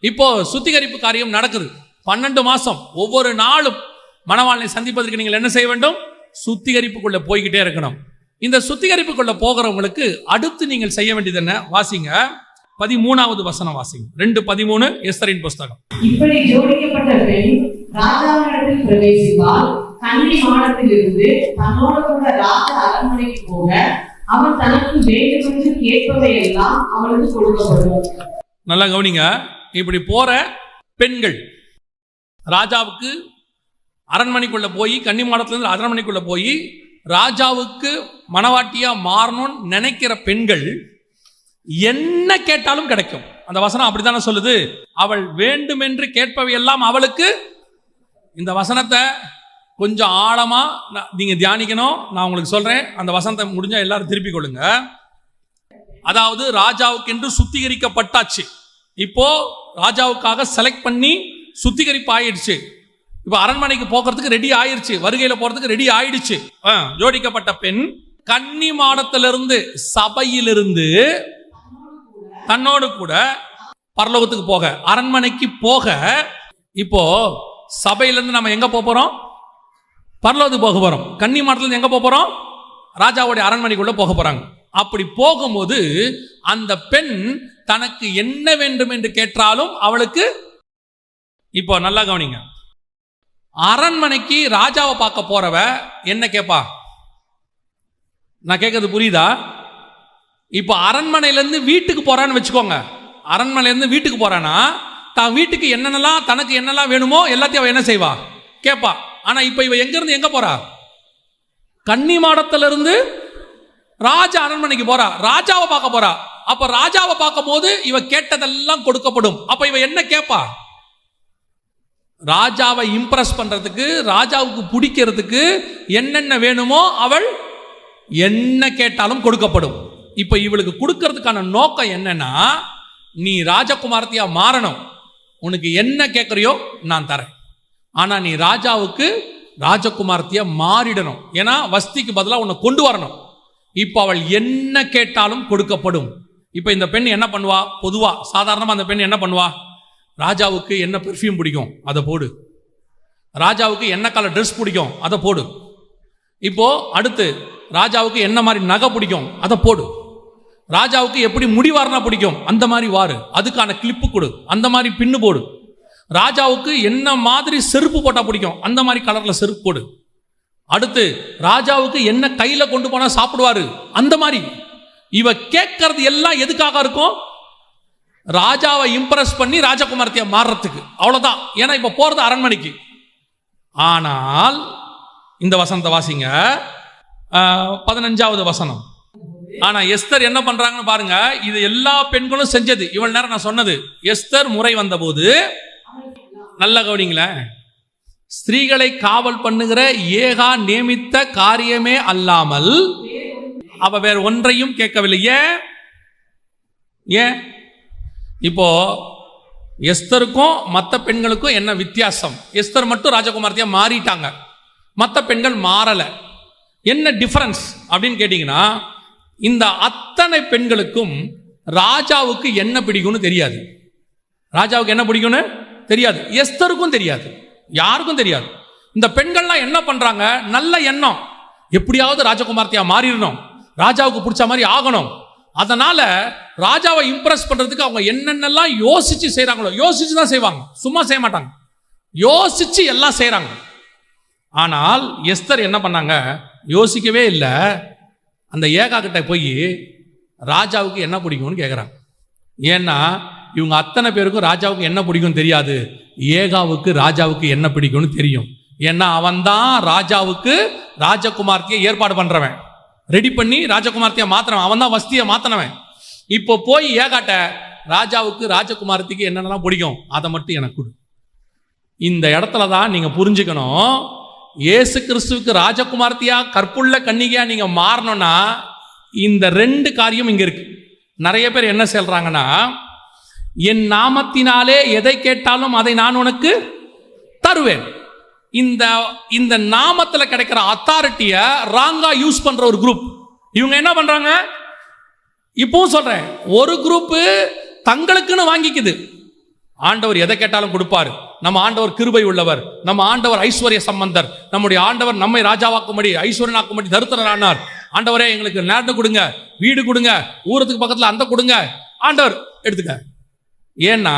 இப்போ சுத்திகரிப்பு காரியம் நடக்குது. 12 மாசம் ஒவ்வொரு நாளும் மணவாளனை சந்திப்பதற்கு நீங்கள் என்ன செய்ய வேண்டும்? சுத்திகரிப்புக்குள்ள போய்கிட்டே இருக்கணும். இந்த சுத்திகரிப்புக்குள்ள போகிறவங்களுக்கு அடுத்து நீங்கள் செய்ய வேண்டியது என்ன? வாசிங்க 13வது வசனம் வாசிங்க. 2:13 எஸ்தரின் புஸ்தகம். இப்படி ஜோடிக்கப்பட்ட பெண் ராஜாவினிடத்தில் பிரவேசித்தால் கன்னி மாடத்திலிருந்து தன்னோடு கூட ராஜ அரண்மனைக்கு போக அவன் தனக்கு வேண்டுமென்று கேட்பவை எல்லாம் அவளுக்கு கொடுக்கப்படும். நல்லா கவனிங்க. இப்படி போற பெண்கள் ராஜாவுக்கு அரண்மனைக்குள்ள போய், கன்னி மாடத்திலிருந்து அரண்மனைக்குள்ள போய் ராஜாவுக்கு மணவாட்டியா மாறணும்னு நினைக்கிற பெண்கள் என்ன கேட்டாலும் கிடைக்கும். அந்த வசனம் அப்படித்தானே சொல்லுது. அவள் வேண்டுமென்று கேட்பவை எல்லாம் அவளுக்கு. இந்த வசனத்தை கொஞ்சம் ஆழமா நீங்க தியானிக்கணும். நான் உங்களுக்கு சொல்றேன். அந்த வசனத்தை முடிஞ்சா எல்லாரும் திருப்பிக் கொள்ளுங்க. அதாவது ராஜாவுக்கு என்று சுத்திகரிக்கப்பட்டாச்சு. இப்போ ராஜாவுக்காக செலக்ட் பண்ணி சுத்திகரிப்பு ஆயிடுச்சு. இப்போ அரண்மனைக்கு போகிறதுக்கு ரெடி ஆயிடுச்சு. வருகையில போறதுக்கு ரெடி ஆயிடுச்சு. ஜோடிக்கப்பட்ட பெண் கன்னி மாடத்திலிருந்து, சபையிலிருந்து தன்னோடு கூட பரலோகத்துக்கு போக, அரண்மனைக்கு போக. இப்போ சபையிலிருந்து நம்ம எங்க போறோம்? பரலோகத்துக்கு போக போறோம். கன்னி மாடத்திலிருந்து எங்க போறோம்? ராஜாவுடைய அரண்மனைக்குள்ள போக போறாங்க. அப்படி போகும்போது அந்த பெண் தனக்கு என்ன வேண்டும் என்று கேட்டாலும் அவளுக்கு. இப்போ நல்லா கவனிங்க. அரண்மனைக்கு ராஜாவை பார்க்க போறவ என்ன கேட்பா? நான் கேட்கறது புரியுதா? இப்போ அரண்மனையிலேருந்து வீட்டுக்கு போறான்னு வச்சுக்கோங்க. அரண்மனையிலேருந்து வீட்டுக்கு போறானா தான் வீட்டுக்கு என்னென்னலாம், தனக்கு என்னெல்லாம் வேணுமோ எல்லாத்தையும் அவ என்ன செய்வா? கேட்பா. ஆனா இப்போ இவ எங்க இருந்து எங்க போறா? கன்னி மாடத்திலிருந்து ராஜ அரண்மனைக்கு போறா. ராஜாவை பார்க்க போறா. அப்ப ராஜாவை பார்க்கும் போது இவ கேட்டதெல்லாம் கொடுக்கப்படும். அப்ப இவ என்ன கேட்பா? ராஜாவை இம்ப்ரெஸ் பண்றதுக்கு, ராஜாவுக்கு பிடிக்கிறதுக்கு என்னென்ன வேணுமோ அவள் என்ன கேட்டாலும் கொடுக்கப்படும். இப்ப இவளுக்கு கொடுக்கறதுக்கான நோக்கம் என்னன்னா, நீ ராஜகுமாரத்தியா மாறணும், உனக்கு என்ன கேட்கறியோ நான் தரேன், ஆனா நீ ராஜாவுக்கு ராஜகுமாரத்தியா மாறிடணும். ஏன்னா வஸ்திக்கு பதிலாக உன்னை கொண்டு வரணும். இப்ப அவள் என்ன கேட்டாலும் கொடுக்கப்படும். இப்ப இந்த பெண் என்ன பண்ணுவா? பொதுவா சாதாரணமா அந்த பெண் என்ன பண்ணுவா? ராஜாவுக்கு என்ன பெர்ஃப்யூம் பிடிக்கும் அதை போடு, ராஜாவுக்கு என்ன கலர் ட்ரெஸ் பிடிக்கும் அதை போடு, இப்போ அடுத்து ராஜாவுக்கு என்ன மாதிரி நகை பிடிக்கும் அதை போடு, ராஜாவுக்கு எப்படி முடிவாரனா பிடிக்கும் அந்த மாதிரி வாரு, அதுக்கான கிளிப்பு கொடு, அந்த மாதிரி பின்னு போடு, ராஜாவுக்கு என்ன மாதிரி செருப்பு போட்டா பிடிக்கும் அந்த மாதிரி கலர்ல செருப்பு போடு, அடுத்து ராஜாவுக்கு என்ன கையில கொண்டு போனா சாப்பிடுவாரு அந்த மாதிரி. இவ கேட்கறது எல்லாம் எதுக்காக இருக்கும்? ராஜாவை இம்ப்ரெஸ் பண்ணி ராஜகுமாரத்தியா மாறுறதுக்கு, அவ்வளவுதான். ஏன்னா இப்ப போறது அரண்மனைக்கு. ஆனால் இந்த வசனத்தை வாசிங்க, 15வது வசனம். ஆனா எஸ்தர் என்ன பண்றாங்கன்னு பாருங்க. இது எல்லா பெண்களும் செஞ்சது. இவ்வளவு நேரம் நான் சொன்னது, எஸ்தர் முறை வந்த போது நல்ல கவனிங்களேன், ஸ்திரீகளை காவல் பண்ணுகிற ஏகா நியமித்த காரியமே அல்லாமல் அவ வேற ஒன்றையும் கேட்கவில்லை. ஏன்? இப்போ எஸ்தருக்கும் மற்ற பெண்களுக்கும் என்ன வித்தியாசம்? எஸ்தர் மட்டும் ராஜகுமாரத்தியா மாறிட்டாங்க, மற்ற பெண்கள் மாறல. என்ன டிஃபரன்ஸ் அப்படின்னு கேட்டீங்கன்னா, இந்த அத்தனை பெண்களுக்கும் ராஜாவுக்கு என்ன பிடிக்கும்னு தெரியாது. ராஜாவுக்கு என்ன பிடிக்கும்னு தெரியாது. எஸ்தருக்கும் தெரியாது, யாருக்கும் தெரியாது. இந்த பெண்கள்லாம் என்ன பண்றாங்க? நல்ல எண்ணம், எப்படியாவது ராஜகுமாரத்தியா மாறிடணும், ராஜாவுக்கு பிடிச்ச மாதிரி ஆகணும். அதனால ராஜாவை இம்ப்ரெஸ் பண்றதுக்கு அவங்க என்னென்னலாம் யோசிச்சு செய்யறாங்களோ, யோசிச்சு தான் செய்வாங்க, சும்மா செய்ய மாட்டாங்க, யோசிச்சு எல்லாம் செய்யறாங்க. ஆனால் எஸ்தர் என்ன பண்ணாங்க? யோசிக்கவே இல்லை. அந்த ஏகா கிட்ட போய் ராஜாவுக்கு என்ன பிடிக்கும்னு கேட்குறாங்க. ஏன்னா இவங்க அத்தனை பேருக்கும் ராஜாவுக்கு என்ன பிடிக்கும் தெரியாது, ஏகாவுக்கு ராஜாவுக்கு என்ன பிடிக்கும்னு தெரியும். ஏன்னா அவன் தான் ராஜாவுக்கு ராஜகுமார்த்தியை ஏற்பாடு பண்றவன், ரெடி பண்ணி ராஜகுமார்த்தியை மாத்தினவன், அவன் தான் வஸ்தியை மாத்தினவன். இப்போ போய் ஏகாட்ட ராஜாவுக்கு ராஜகுமாரத்திக்கு என்னென்னலாம் பிடிக்கும் அதை மட்டும் எனக்கு கொடு. இந்த இடத்துல தான் நீங்க புரிஞ்சுக்கணும், இயேசு கிறிஸ்துவுக்கு ராஜகுமார்த்தியா கற்புள்ள கன்னிகையா நீங்க மாறணும்னா இந்த 2 காரியம் இங்க இருக்கு. நிறைய பேர் என்ன சொல்றாங்கன்னா, என் நாமத்தினாலே எதை கேட்டாலும் அதை நான் உனக்கு தருவேன். இந்த நாமத்துல கிடைக்கிற அத்தாரிட்டியை ராங்கா யூஸ் பண்ற ஒரு குரூப். இவங்க என்ன பண்றாங்க? இப்பவும் சொல்றேன், ஒரு குரூப் தங்களுக்குன்னு வாங்கிக்குது, ஆண்டவர் எதை கேட்டாலும் கொடுப்பார். நம்ம ஆண்டவர் கிருபை உள்ளவர், நம்ம ஆண்டவர் ஐஸ்வர்ய சம்பந்தர். நம்முடைய ஆண்டவர் நம்மை ராஜாவாக்கும்படி ஐஸ்வர்யனாக்கும்படி தருத்திரனானார். ஆண்டவரே எங்களுக்கு நேரம் கொடுங்க, வீடு கொடுங்க, ஊரத்துக்கு பக்கத்தில் அந்த கொடுங்க, ஆண்டவர் எடுத்துக்க. ஏன்னா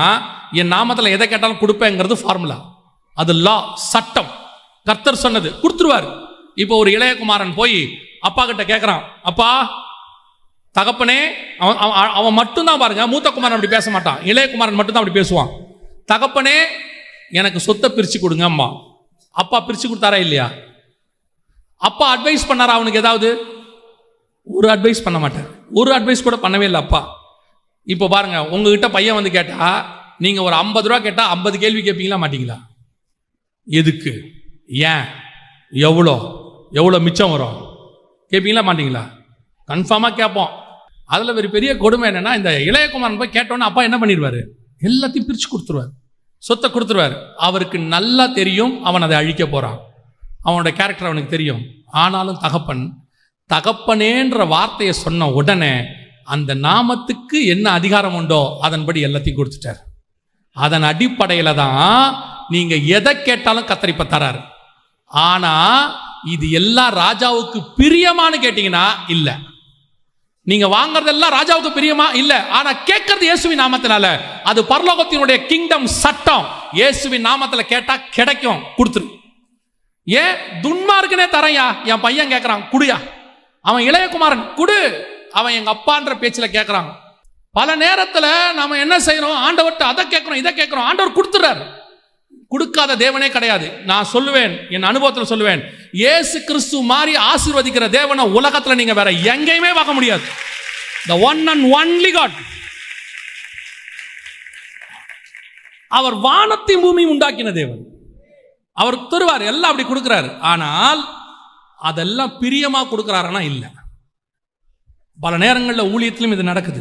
என் நாமத்தில் எதை கேட்டாலும் கொடுப்பேங்கிறது ஃபார்முலா, அது லா, சட்டம். கர்த்தர் சொன்னது கொடுத்துருவார். இப்போ ஒரு இளையகுமாரன் போய் அப்பா கிட்ட கேட்குறான், அப்பா தகப்பனே, அவன் மட்டும்தான் பாருங்க, மூத்த குமாரன் அப்படி பேச மாட்டான், இளையகுமாரன் மட்டும்தான் அப்படி பேசுவான். தகப்பனே எனக்கு சொத்தை பிரித்து கொடுங்க அம்மா. அப்பா பிரித்து கொடுத்தாரா இல்லையா? அப்பா அட்வைஸ் பண்ணாரா அவனுக்கு ஏதாவது? ஒரு அட்வைஸ் பண்ண மாட்டார், ஒரு அட்வைஸ் கூட பண்ணவே இல்லை அப்பா. இப்போ பாருங்க, உங்ககிட்ட பையன் வந்து கேட்டா நீங்க ஒரு 50 ரூபா கேட்டா 50 கேள்வி கேட்பீங்களா மாட்டீங்களா? எதுக்கு, ஏன், எவ்வளோ எவ்வளோ மிச்சம் வரும் கேட்பீங்களா மாட்டீங்களா? கன்ஃபார்மாக கேட்போம். அதில் ஒரு பெரிய கொடுமை என்னன்னா, இந்த இளையகுமாரன் போய் கேட்டோன்னே அப்பா என்ன பண்ணிடுவார்? எல்லாத்தையும் பிரித்து கொடுத்துருவார், சொத்தை கொடுத்துருவார். அவருக்கு நல்லா தெரியும் அவன் அதை அழிக்க போகிறான், அவனோட கேரக்டர் அவனுக்கு தெரியும். ஆனாலும் தகப்பனேன்ற வார்த்தையை சொன்ன உடனே அந்த நாமத்துக்கு என்ன அதிகாரம் உண்டோ அதன்படி எல்லாத்தையும் கொடுத்துட்டார். அதன் அடிப்படையில் தான் நீங்கள் எதை கேட்டாலும் கத்தரிப்ப தராரு. ஆனால் இது எல்லாம் ராஜாவுக்கு பிரியமானு கேட்டீங்கன்னா இல்லை. நீங்க வாங்கறதெல்லாம் ராஜாவுக்கு பிரியமா இல்ல, ஆனா கேட்கறது இயேசுவின் நாமத்தினால. அது பரலோகத்தினுடைய கிங்டம் சட்டம். இயேசுவின் நாமத்துல கேட்டா கிடைக்கும், கொடுத்துரு. ஏன் துன்மார்க்கனே தரையா, என் பையன் கேட்கறான் குடியா, அவன் இளையகுமாரன் குடு, அவன் எங்க அப்பான்ற பேச்சில் கேட்கறான். பல நேரத்துல நாம என்ன செய்யறோம், ஆண்டவர்கிட்ட அதை கேட்கிறோம் இதை கேட்கிறோம், ஆண்டவர் கொடுத்துறாரு. கொடுக்காத தேவனே கிடையாது. நான் சொல்லுவேன், என் அனுபவத்தில் சொல்லுவேன், இயேசு கிறிஸ்து மாதிரி ஆசீர்வதிக்கிற தேவனை உலகத்துல நீங்க வேற எங்கேயுமே பார்க்க முடியாது. The one and only God. அவர் வானத்தையும் பூமியும் உண்டாக்கின தேவன். அவர் தருவார், எல்லாம் அப்படி கொடுக்கிறாரு. ஆனால் அதெல்லாம் பிரியமா கொடுக்கிறாருன்னா இல்ல. பல நேரங்களில் ஊழியத்திலும் இது நடக்குது,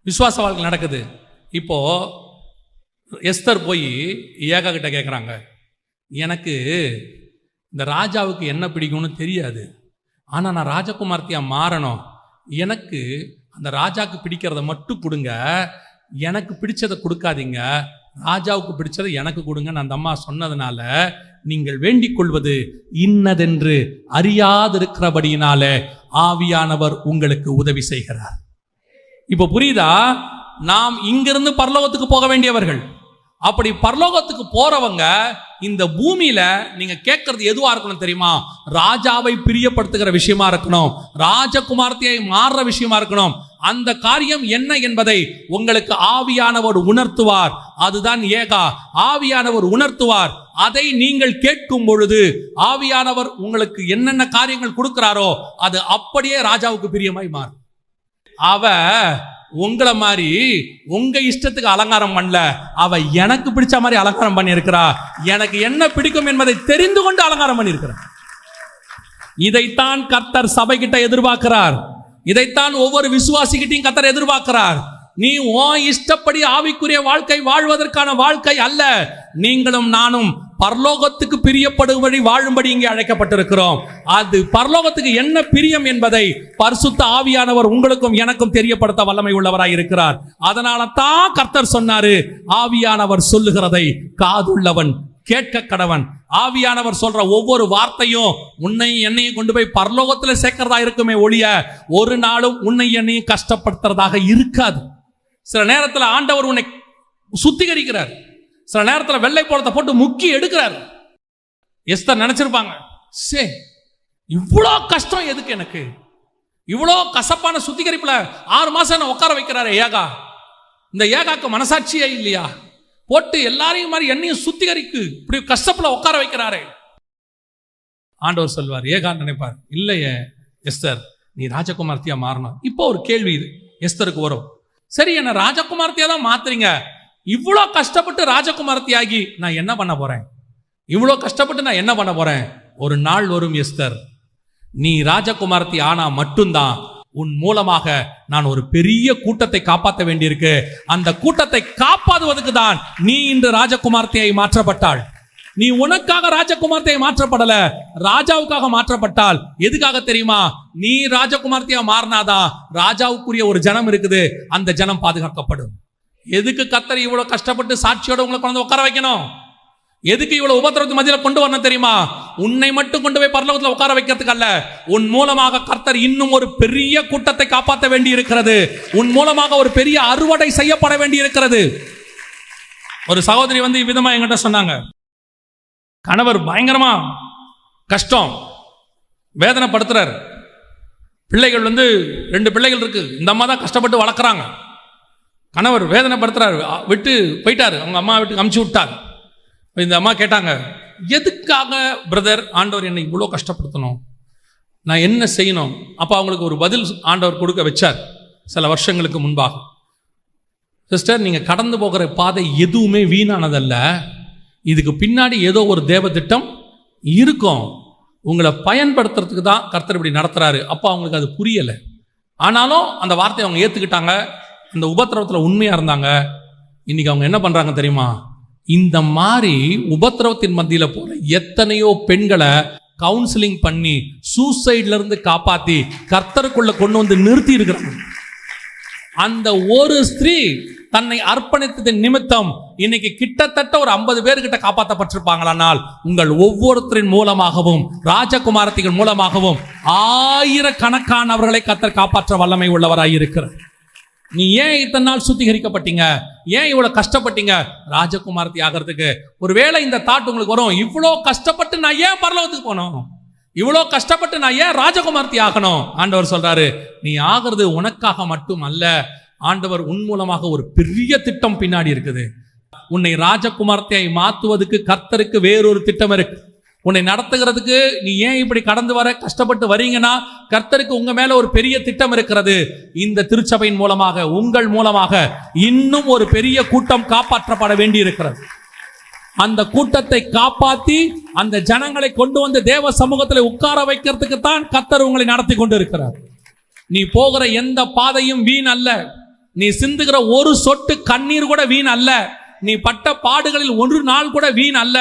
விசுவாச வாழ்க்கை நடக்குது. இப்போ எஸ்தர் போய் ஏகா கிட்ட கேட்குறாங்க, எனக்கு இந்த ராஜாவுக்கு என்ன பிடிக்கும்னு தெரியாது, ஆனால் நான் ராஜகுமார்த்தியாக மாறணும், எனக்கு அந்த ராஜாவுக்கு பிடிக்கிறத மட்டும் கொடுங்க, எனக்கு பிடிச்சதை கொடுக்காதீங்க, ராஜாவுக்கு பிடிச்சதை எனக்கு கொடுங்கன்னு அந்த அம்மா சொன்னதுனால நீங்கள் வேண்டிக் கொள்வது இன்னதென்று அறியாதிருக்கிறபடியினால ஆவியானவர் உங்களுக்கு உதவி செய்கிறார். இப்போ புரியுதா? நாம் இங்கிருந்து பரலோகத்துக்கு போக வேண்டியவர்கள். அப்படி பரலோகத்துக்கு போறவங்க இந்த பூமியில நீங்க கேட்கறது எதுவா இருக்கணும் தெரியுமா? ராஜாவை பிரியப்படுத்துகிற விஷயமா இருக்கணும், ராஜகுமார்த்தியை மாறுற விஷயமா இருக்கணும். அந்த காரியம் என்ன என்பதை உங்களுக்கு ஆவியானவர் உணர்த்துவார். அதுதான் ஏகா. ஆவியானவர் உணர்த்துவார். அதை நீங்கள் கேட்கும் பொழுது ஆவியானவர் உங்களுக்கு என்னென்ன காரியங்கள் கொடுக்கிறாரோ அது அப்படியே ராஜாவுக்கு பிரியமாய் மாறும். அவ உங்களை மாதிரி உங்க இஷ்டத்துக்கு அலங்காரம் பண்ணல, அவ எனக்கு பிடிச்ச மாதிரி அலங்காரம் பண்ணி இருக்கிறா. எனக்கு என்ன பிடிக்கும் என்பதை தெரிந்து கொண்டு அலங்காரம் பண்ணி இருக்கிறார். இதைத்தான் கர்த்தர் சபை கிட்ட எதிர்பார்க்கிறார். இதைத்தான் ஒவ்வொரு விசுவாசிகிட்டையும் கர்த்தர் எதிர்பார்க்கிறார். நீ உன் இஷ்டப்படி ஆவிக்குரிய வாழ்க்கை வாழ்வதற்கான வாழ்க்கை அல்ல. நீங்களும் நானும் பரலோகத்துக்கு பிரியப்படும்படி வாழும்படி இங்கே அழைக்கப்பட்டிருக்கிறோம். அது பரலோகத்துக்கு என்ன பிரியம் என்பதை பரிசுத்த ஆவியானவர் உங்களுக்கும் எனக்கும் தெரியப்படுத்த வல்லமை உள்ளவராய் இருக்கிறார். அதனால தான் கர்த்தர் சொன்னாரு, ஆவியானவர் சொல்லுகிறதை காதுள்ளவன் கேட்க கடவன். ஆவியானவர் சொல்ற ஒவ்வொரு வார்த்தையும் உன்னையும் என்னையும் கொண்டு போய் பரலோகத்துல சேர்க்கிறதா இருக்குமே ஒழிய ஒரு நாளும் உன்னை என்னையும் கஷ்டப்படுத்துறதாக இருக்காது. சில நேரத்தில் ஆண்டவர் உன்னை சுத்திகரிக்கிறார், சில நேரத்தில் வெள்ளை போலத்தை போட்டு முக்கி எடுக்கிறார். எஸ்தர் நினைச்சிருப்பாங்க, சே இவ்வளோ கஷ்டம் எதுக்கு, எனக்கு இவ்வளோ கசப்பான சுத்திகரிப்புல 6 மாசம் என்ன உட்கார வைக்கிறாரு ஏகா. இந்த ஏகாக்கு மனசாட்சியே இல்லையா? போட்டு எல்லாரையும் மாதிரி என்னையும் சுத்திகரிக்கு இப்படி கஷ்டப்புல உட்கார வைக்கிறாரே. ஆண்டவர் சொல்வார், ஏகா நினைப்பார், இல்லையே எஸ்தர் நீ ராஜகுமார்த்தியா மாறணும். இப்போ ஒரு கேள்வி இது எஸ்தருக்கு வரும், சரி என்ன ராஜகுமார்த்தியா தான் மாத்துறீங்க, இவ்வளோ கஷ்டப்பட்டு ராஜகுமார்த்தியாகி நான் என்ன பண்ண போறேன்? இவ்வளோ கஷ்டப்பட்டு நான் என்ன பண்ண போறேன்? ஒரு நாள் வரும் எஸ்தர், நீ ராஜகுமார்த்தி ஆனா மட்டும்தான் உன் மூலமாக நான் ஒரு பெரிய கூட்டத்தை காப்பாற்ற வேண்டியிருக்கு. அந்த கூட்டத்தை காப்பாற்றுவதற்கு தான் நீ இன்று ராஜகுமார்த்தியை மாற்றப்பட்டாள். நீ உனக்காக ராஜகுமார்த்தியை மாற்றப்படல, ராஜாவுக்காக மாற்றப்பட்டால். எதுக்காக தெரியுமா? நீ ராஜகுமார்த்தியா மாறினாதான் ராஜாவுக்குரிய ஒரு ஜனம் இருக்குது, அந்த ஜனம் பாதுகாக்கப்படும். எதுக்கு கர்த்தர் இவ்வளவு கஷ்டப்பட்டு சாட்சியோட உங்களை கொண்டு உட்கார வைக்கணும்? எதுக்கு இவ்வளவு உபத்திரவத்து மத்தியில கொண்டு வரணும் தெரியுமா? உன்னை மட்டும் கொண்டு போய் பரலோகத்துல உட்கார வைக்கிறதுக்கு அல்ல, உன் மூலமாக கர்த்தர் இன்னும் ஒரு பெரிய கூட்டத்தை காப்பாற்ற வேண்டி இருக்கிறது. உன் மூலமாக ஒரு பெரிய அறுவடை செய்யப்பட வேண்டி இருக்கிறது. ஒரு சகோதரி வந்து இவ்விதமா என்கிட்ட சொன்னாங்க, கணவர் பயங்கரமா கஷ்டம், வேதனைப்படுத்துறாரு. பிள்ளைகள் வந்து 2 பிள்ளைகள் இருக்கு, இந்த அம்மா தான் கஷ்டப்பட்டு வளர்க்குறாங்க. கணவர் வேதனைப்படுத்துறாரு, விட்டு போயிட்டாரு, அவங்க அம்மா வீட்டுக்கு அமுச்சு விட்டார். இந்த அம்மா கேட்டாங்க, எதுக்காக பிரதர் ஆண்டவர் என்னை இவ்வளோ கஷ்டப்படுத்தணும், நான் என்ன செய்யணும்? அப்போ அவங்களுக்கு ஒரு பதில் ஆண்டவர் கொடுக்க வச்சார் சில வருஷங்களுக்கு முன்பாக. சிஸ்டர், நீங்கள் கடந்து போகிற பாதை எதுவுமே வீணானதல்ல, இதுக்கு பின்னாடி ஏதோ ஒரு தேவ திட்டம் இருக்கும், உங்களை பயன்படுத்துறதுக்கு தான் கர்த்தர் இப்படி நடத்துறாரு. அப்போ அவங்களுக்கு அது புரியலை. ஆனாலும் அந்த வார்த்தையை அவங்க ஏற்றுக்கிட்டாங்க, அந்த உபத்திரவத்தில் உண்மையாக இருந்தாங்க. இன்னைக்கு அவங்க என்ன பண்ணுறாங்க தெரியுமா? இந்த மாதிரி உபத்திரவத்தின் மத்தியில் போகிற எத்தனையோ பெண்களை கவுன்சிலிங் பண்ணி சூசைட்ல இருந்து காப்பாற்றி கர்த்தருக்குள்ள கொண்டு வந்து நிறுத்தி இருக்கிறாங்க. அந்த ஒரு ஸ்திரீ தன்னை அர்ப்பணித்ததின் நிமித்தம் இன்னைக்கு கிட்டத்தட்ட ஒரு 50 பேர்கிட்ட காப்பாற்றப்பட்டிருப்பாங்களானால், உங்கள் ஒவ்வொருத்தரின் மூலமாகவும் ராஜகுமாரத்திகள் மூலமாகவும் ஆயிரக்கணக்கானவர்களை கர்த்தர் காப்பாற்ற வல்லமை உள்ளவராய் இருக்கிறார். நீ ஏன் இத்தனை நாள் சுத்திகரிக்கப்பட்டீங்க? ஏன் இவ்வளவு கஷ்டப்பட்டீங்க ராஜகுமாரத்தி ஆகிறதுக்கு? ஒருவேளை இந்த தாட் உங்களுக்கு வரும், இவ்வளோ கஷ்டப்பட்டு நான் ஏன் பரலோகத்துக்கு போனோம், இவ்வளோ கஷ்டப்பட்டு நான் ஏன் ராஜகுமாரத்தி ஆகணும்? ஆண்டவர் சொல்றாரு, நீ ஆகிறது உனக்காக மட்டும் அல்ல, ஆண்டவர் உன் மூலமாக ஒரு பெரிய திட்டம் பின்னாடி இருக்குது. உன்னை ராஜகுமாரத்தியை மாற்றுவதற்கு கர்த்தருக்கு வேறொரு திட்டம் இருக்கு. உன்னை நடத்துகிறதுக்கு நீ ஏன் இப்படி கடந்து வர கஷ்டப்பட்டு வரீங்கன்னா, கர்த்தருக்கு உங்க மேல ஒரு பெரிய திட்டம் இருக்கிறது. இந்த திருச்சபையின் மூலமாக, உங்கள் மூலமாக இன்னும் ஒரு பெரிய கூட்டம் காப்பாற்றப்பட வேண்டி இருக்கிறது. அந்த கூட்டத்தை காப்பாற்றி அந்த ஜனங்களை கொண்டு வந்து தேவ சமூகத்தில் உட்கார வைக்கிறதுக்கு தான் கர்த்தர் உங்களை நடத்தி கொண்டு இருக்கிறார். நீ போகிற எந்த பாதையும் வீண் அல்ல, நீ சிந்துகிற ஒரு சொட்டு கண்ணீர் கூட வீண் அல்ல, நீ பட்ட பாடுகளில் ஒரு நாள் கூட வீண் அல்ல.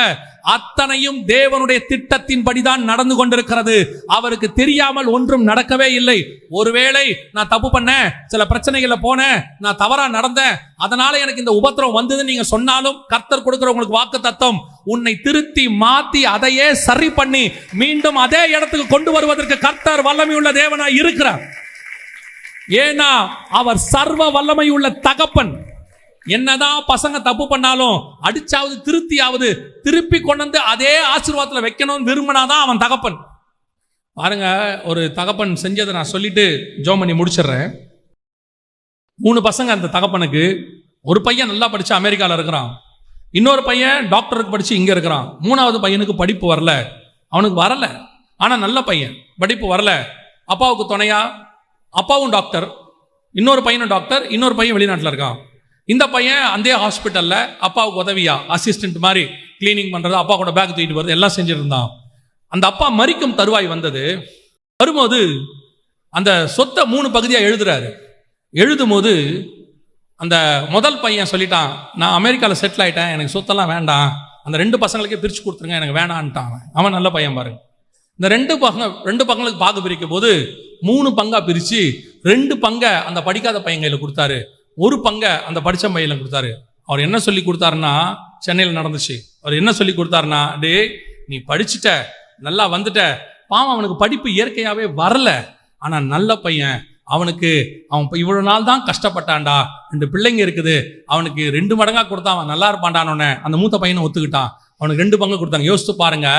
அத்தனையும் தேவனுடைய திட்டத்தின்படிதான் நடந்து கொண்டிருக்கிறது. அவருக்கு தெரியாமல் ஒன்றும் நடக்கவே இல்லை. ஒருவேளை நான் தப்பு பண்ணேன், சில பிரச்சனைகளை போனேன், நான் தவறா நடந்தேன், அதனால எனக்கு இந்த உபத்திரம் வந்ததுன்னு நீங்க சொன்னாலும், கர்த்தர் கொடுக்கிற உங்களுக்கு வாக்கு தத்தம் உன்னை திருத்தி மாத்தி அதையே சரி பண்ணி மீண்டும் அதே இடத்துக்கு கொண்டு வருவதற்கு கர்த்தர் வல்லமை உள்ள தேவனாய் இருக்கிறார். ஏன்னா அவர் சர்வ வல்லமை உள்ள தகப்பன். என்னதான் பசங்க தப்பு பண்ணாலும் அடிச்சாவது திருத்தியாவது திருப்பி கொண்டு வந்து அதே ஆசீர்வாதத்தில் வைக்கணும்னு விரும்பினாதான் அவன் தகப்பன். பாருங்க, ஒரு தகப்பன் செஞ்சதை நான் சொல்லிட்டு ஜோம் பண்ணி முடிச்சிடுறேன். 3 பசங்க அந்த தகப்பனுக்கு. ஒரு பையன் நல்லா படிச்சு அமெரிக்காவில் இருக்கிறான், இன்னொரு பையன் டாக்டருக்கு படிச்சு இங்க இருக்கிறான், 3வது பையனுக்கு படிப்பு வரல. அவனுக்கு வரல, ஆனா நல்ல பையன், படிப்பு வரல. அப்பாவுக்கு துணையா அப்பாவும் டாக்டர், இன்னொரு பையனும் டாக்டர், இன்னொரு பையன் வெளிநாட்டில் இருக்கான். இந்த பையன் அந்த ஹாஸ்பிட்டல்ல அப்பாவுக்கு உதவியா அசிஸ்டன்ட் மாதிரி கிளீனிங் பண்றது, அப்பா கூட பேக் தூக்கிட்டு வருது, எல்லாம் செஞ்சுட்டு இருந்தான். அந்த அப்பா மரிக்கும் தருவாய் வந்தது. வரும்போது அந்த சொத்தை 3 பகுதியா எழுதுறாரு. எழுதும் போது அந்த முதல் பையன் சொல்லிட்டான், நான் அமெரிக்காவில் செட்டில் ஆயிட்டேன், எனக்கு சொத்தெல்லாம் வேண்டாம், அந்த 2 பசங்களுக்கே பிரிச்சு கொடுத்துருங்க, எனக்கு வேணான்ட்டான். அவன் நல்ல பையன் பாருங்க. இந்த 2 பசங்களுக்கு பாகு பிரிக்கும் போது 3 பங்கா பிரிச்சு 2 பங்கை அந்த படிக்காத பையன் கையில கொடுத்தாரு, 1 பங்கை அந்த படிச்ச பையில கொடுத்தாரு. அவர் என்ன சொல்லி கொடுத்தாருன்னா, சென்னையில் நடந்துச்சு. அவர் என்ன சொல்லி கொடுத்தாருன்னா, டே நீ படிச்சுட்ட, நல்லா வந்துட்ட, பாவம் அவனுக்கு படிப்பு இயற்கையாவே வரல, ஆனா நல்ல பையன், அவனுக்கு அவன் இவ்வளவு நாள் தான் கஷ்டப்பட்டான்டா, 2 பிள்ளைங்க இருக்குது, அவனுக்கு 2 மடங்கா கொடுத்தா அவன் நல்லா இருப்பான்டானோன்னு அந்த மூத்த பையனை ஒத்துக்கிட்டான். அவனுக்கு 2 பங்கு கொடுத்தாங்க. யோசித்து பாருங்க,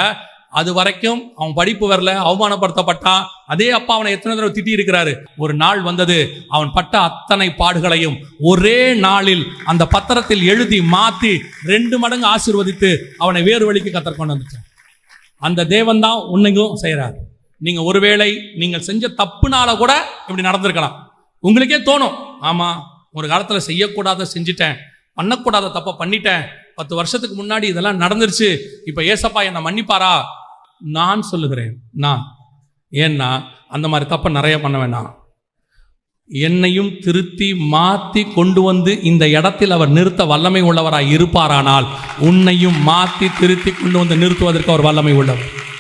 அது வரைக்கும் அவன் படிப்பு வரல, அவமானப்படுத்தப்பட்டான். அதே அப்பா அவனை எத்தனை தடவை திட்டி இருக்கிறாரு. ஒரு நாள் வந்தது, அவன் பட்ட அத்தனை பாடுகளையும் ஒரே நாளில் அந்த பத்திரத்தில் எழுதி மாத்தி 2 மடங்கு ஆசீர்வதித்து அவனை வேறு வழிக்கு கர்த்தர் கொண்டு வந்துட்டான். அந்த தேவன் தான் உன்னைக்கும் செய்யறாரு. நீங்க ஒருவேளை நீங்கள் செஞ்ச தப்புனால கூட இப்படி நடந்திருக்கலாம். உங்களுக்கே தோணும், ஆமா ஒரு காலத்துல செய்யக்கூடாத செஞ்சுட்டேன், பண்ணக்கூடாத தப்ப பண்ணிட்டேன், 10 வருஷத்துக்கு முன்னாடி இதெல்லாம் நடந்துருச்சு, இப்ப ஏசப்பா என்னை மன்னிப்பாரா? நான் சொல்லுகிறேன், நான் ஏன்னா அந்த மாதிரி தப்ப நிறைய பண்ண வேண்டாம். என்னையும் திருத்தி மாத்தி கொண்டு வந்து இந்த இடத்தில் அவர் நிறுத்த வல்லமை உள்ளவராய் இருப்பாரானால், உன்னையும் மாத்தி திருத்தி கொண்டு வந்து நிறுத்துவதற்கு அவர் வல்லமை உள்ளவர்.